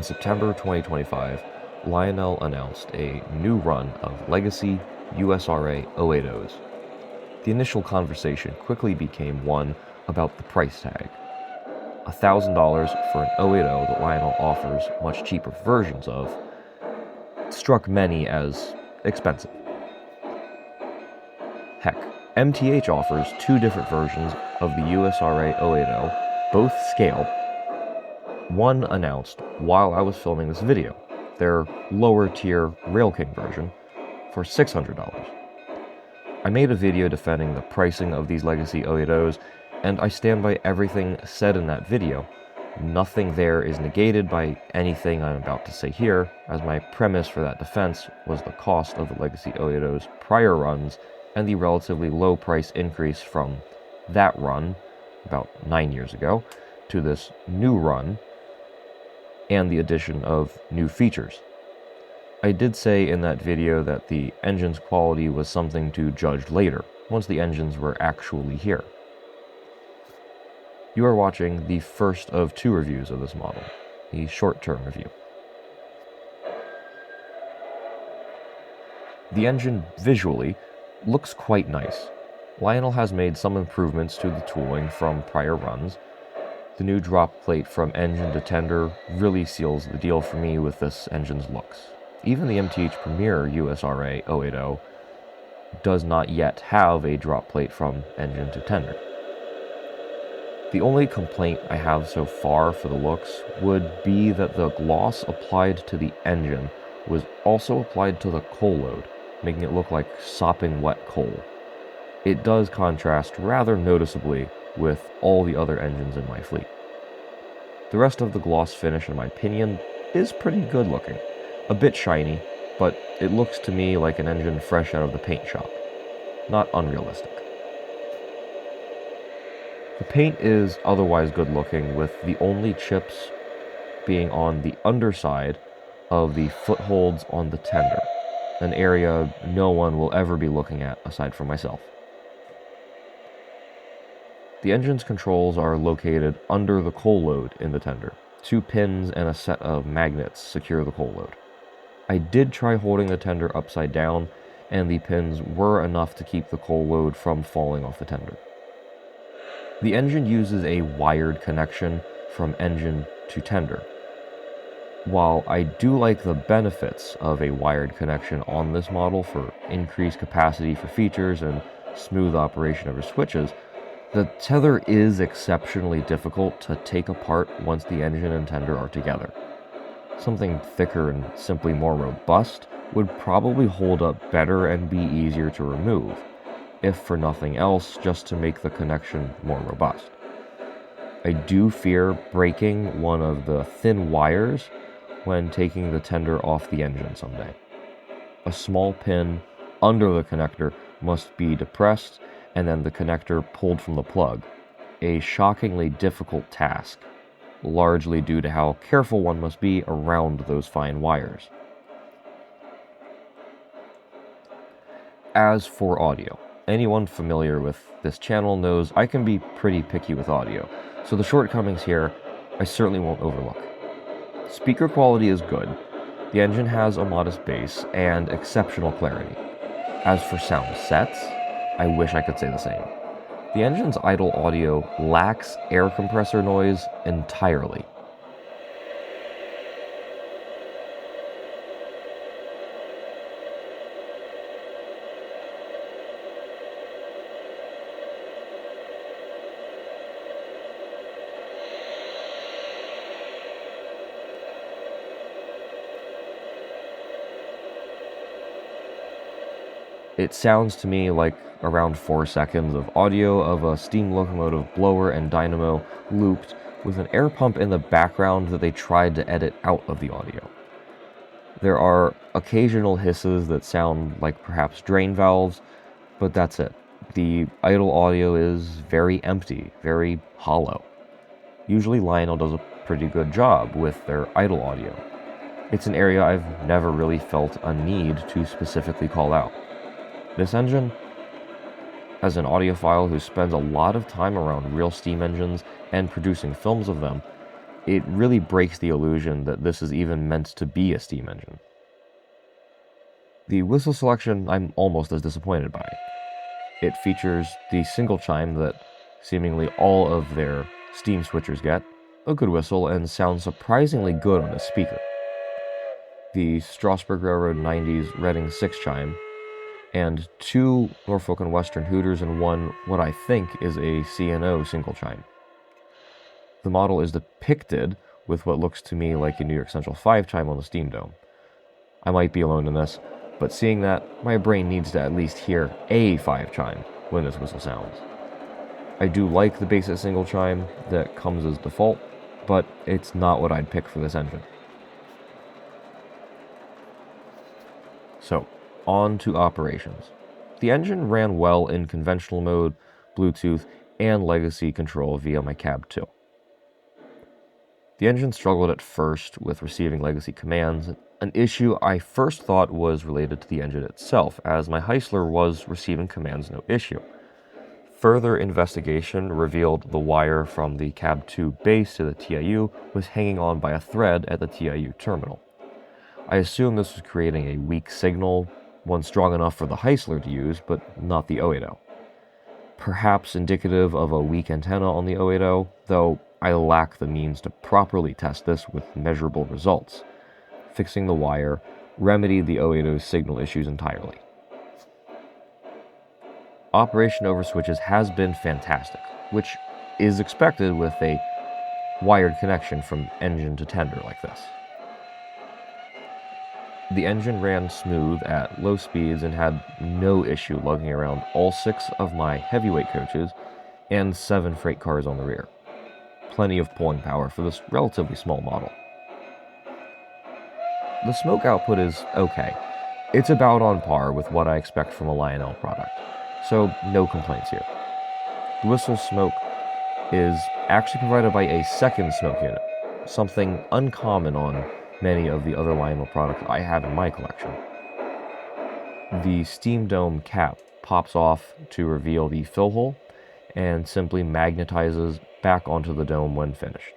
September 2025, Lionel announced a new run of Legacy USRA 080s. The initial conversation quickly became one about the price tag. $1,000 for an 080 that Lionel offers much cheaper versions of struck many as expensive. Heck, MTH offers two different versions of the USRA 080, both scale. One announced while I was filming this video, their lower tier Railking version, for $600. I made a video defending the pricing of these Legacy 080s, and I stand by everything said in that video. Nothing there is negated by anything I'm about to say here, as my premise for that defense was the cost of the Legacy 080's prior runs and the relatively low price increase from that run, about 9 years ago, to this new run, and the addition of new features. I did say in that video that the engine's quality was something to judge later, once the engines were actually here. You are watching the first of two reviews of this model, the short-term review. The engine visually looks quite nice. Lionel has made some improvements to the tooling from prior runs. The new drop plate from engine to tender really seals the deal for me with this engine's looks. Even the MTH Premier USRA 080 does not yet have a drop plate from engine to tender. The only complaint I have so far for the looks would be that the gloss applied to the engine was also applied to the coal load, making it look like sopping wet coal. It does contrast rather noticeably with all the other engines in my fleet. The rest of the gloss finish, in my opinion, is pretty good looking. A bit shiny, but it looks to me like an engine fresh out of the paint shop. Not unrealistic. The paint is otherwise good looking, with the only chips being on the underside of the footholds on the tender, an area no one will ever be looking at aside from myself. The engine's controls are located under the coal load in the tender. 2 pins and a set of magnets secure the coal load. I did try holding the tender upside down, and the pins were enough to keep the coal load from falling off the tender. The engine uses a wired connection from engine to tender. While I do like the benefits of a wired connection on this model for increased capacity for features and smooth operation over switches, the tether is exceptionally difficult to take apart once the engine and tender are together. Something thicker and simply more robust would probably hold up better and be easier to remove, if for nothing else, just to make the connection more robust. I do fear breaking one of the thin wires when taking the tender off the engine someday. A small pin under the connector must be depressed and then the connector pulled from the plug, a shockingly difficult task, largely due to how careful one must be around those fine wires. As for audio, anyone familiar with this channel knows I can be pretty picky with audio, so the shortcomings here I certainly won't overlook. Speaker quality is good, the engine has a modest bass and exceptional clarity. As for sound sets, I wish I could say the same. The engine's idle audio lacks air compressor noise entirely. It sounds to me like around 4 seconds of audio of a steam locomotive blower and dynamo looped with an air pump in the background that they tried to edit out of the audio. There are occasional hisses that sound like perhaps drain valves, but that's it. The idle audio is very empty, very hollow. Usually Lionel does a pretty good job with their idle audio. It's an area I've never really felt a need to specifically call out. This engine, as an audiophile who spends a lot of time around real steam engines and producing films of them, it really breaks the illusion that this is even meant to be a steam engine. The whistle selection I'm almost as disappointed by. It features the single chime that seemingly all of their steam switchers get, a good whistle, and sounds surprisingly good on a speaker. The Strasburg Railroad 90s Reading 6 chime, and 2 Norfolk and Western Hooters and 1 what I think is a C&O single chime. The model is depicted with what looks to me like a New York Central 5 chime on the steam dome. I might be alone in this, but seeing that, my brain needs to at least hear a 5 chime when this whistle sounds. I do like the basic single chime that comes as default, but it's not what I'd pick for this engine. So, on to operations. The engine ran well in conventional mode, Bluetooth, and legacy control via my cab 2. The engine struggled at first with receiving legacy commands, an issue I first thought was related to the engine itself, as my Heisler was receiving commands no issue. Further investigation revealed the wire from the cab 2 base to the TIU was hanging on by a thread at the TIU terminal. I assume this was creating a weak signal, one strong enough for the Heisler to use, but not the 080. Perhaps indicative of a weak antenna on the 080, though I lack the means to properly test this with measurable results. Fixing the wire remedied the 080's signal issues entirely. Operation over switches has been fantastic, which is expected with a wired connection from engine to tender like this. The engine ran smooth at low speeds and had no issue lugging around all 6 of my heavyweight coaches and 7 freight cars on the rear. Plenty of pulling power for this relatively small model. The smoke output is okay. It's about on par with what I expect from a Lionel product, so no complaints here. The whistle smoke is actually provided by a second smoke unit, something uncommon on many of the other Lionel products I have in my collection. The steam dome cap pops off to reveal the fill hole and simply magnetizes back onto the dome when finished.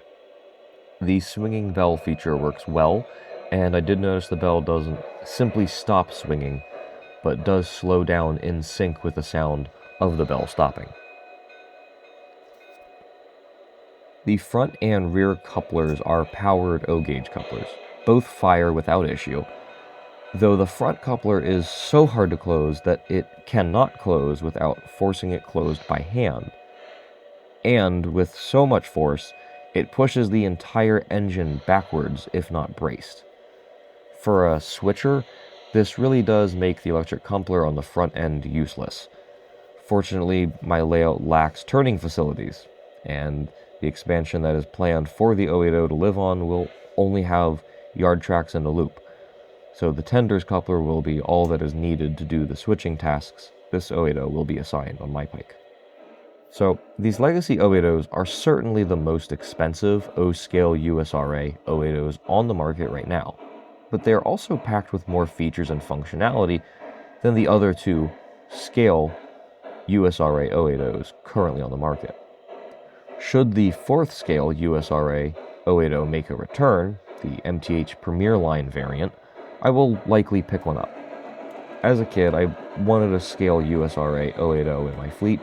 The swinging bell feature works well, and I did notice the bell doesn't simply stop swinging, but does slow down in sync with the sound of the bell stopping. The front and rear couplers are powered O-gauge couplers. Both fire without issue, though the front coupler is so hard to close that it cannot close without forcing it closed by hand. And with so much force, it pushes the entire engine backwards if not braced. For a switcher, this really does make the electric coupler on the front end useless. Fortunately, my layout lacks turning facilities, and the expansion that is planned for the 080 to live on will only have yard tracks and a loop, so the tender's coupler will be all that is needed to do the switching tasks this 080 will be assigned on my Pike. So, these Legacy 080s are certainly the most expensive O-scale USRA 080s on the market right now, but they are also packed with more features and functionality than the other 2 scale USRA 080s currently on the market. Should the 4th scale USRA 080 make a return, the MTH Premier Line variant, I will likely pick one up. As a kid, I wanted a scale USRA 080 in my fleet,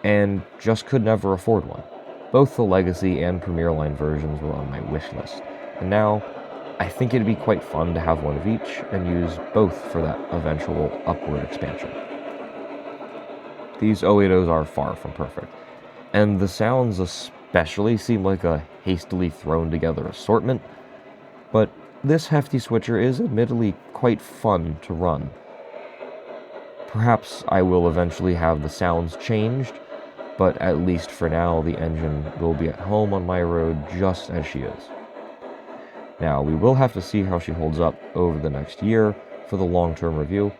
and just could never afford one. Both the Legacy and Premier Line versions were on my wish list, and now I think it'd be quite fun to have one of each and use both for that eventual upward expansion. These 080s are far from perfect, and the sounds especially seem like a hastily thrown together assortment, but this hefty switcher is admittedly quite fun to run. Perhaps I will eventually have the sounds changed, but at least for now the engine will be at home on my road just as she is. Now, we will have to see how she holds up over the next year for the long-term review.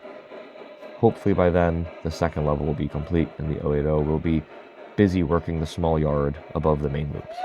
Hopefully by then, the second level will be complete and the 080 will be busy working the small yard above the main loops.